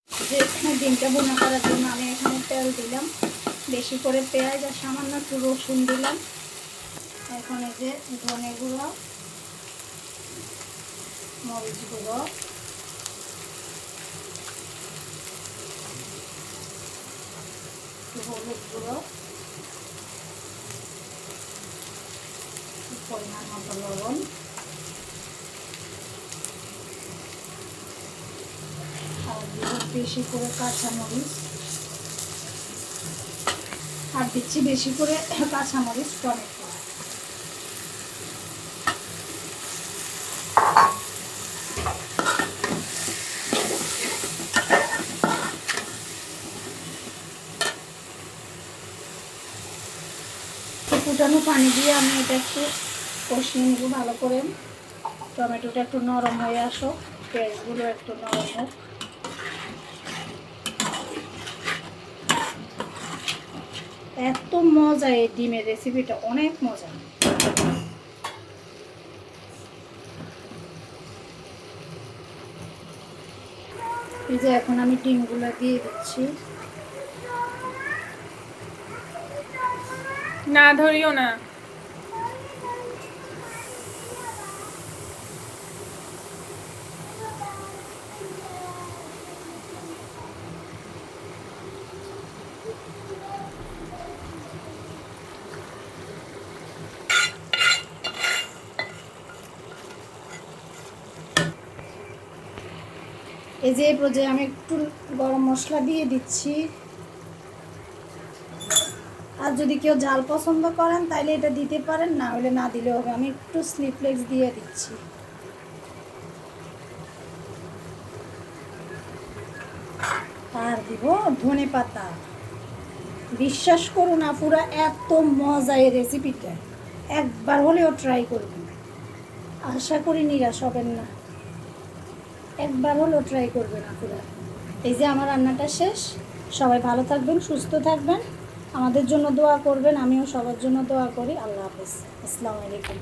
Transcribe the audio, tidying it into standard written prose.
যে ডিমটা ভুনা করার জন্য আমি এখানে তেল দিলাম, বেশি করে পেঁয়াজ আর সামান্য একটু রসুন দিলাম। এখন এই যে ধনে গুঁড়ো, মরিচ গুঁড়ো, হলুদ গুঁড়ো, পরিমাণ মতো লবণ, আর বেশি করে কাঁচামরিচ, আর দিচ্ছি বেশি করে কাঁচামরিচ টমেটো। ফুটানো পানি দিয়ে আমি এটা একটু কষিয়ে নেব ভালো করে। টমেটোটা একটু নরম হয়ে আসুক, পেঁয়াজগুলো একটু নরম হোক। এত মজা এই ডিমের রেসিপিটা, অনেক মজা। এই যে এখন আমি ডিমগুলো দিয়ে দিচ্ছি। না ধরিও না। এই যে এই পর্যায়ে আমি একটু গরম মশলা দিয়ে দিচ্ছি। আর যদি কেউ ঝাল পছন্দ করেন তাহলে এটা দিতে পারেন, না হলে না দিলে হবে। আমি একটু চিলি ফ্লেক্স দিয়ে দিচ্ছি। আর দিব ধনে পাতা। বিশ্বাস করুন আপুরা, এত মজা এই রেসিপিটা, একবার হলেও ট্রাই করবেন। আশা করি নিরাশ হবেন না, একবার হলেও ট্রাই করবেন আপুরা। এই যে আমার রান্নাটা শেষ। সবাই ভালো থাকবেন, সুস্থ থাকবেন, আমাদের জন্য দোয়া করবেন। আমিও সবার জন্য দোয়া করি। আল্লাহ হাফেজ, আসসালামু আলাইকুম।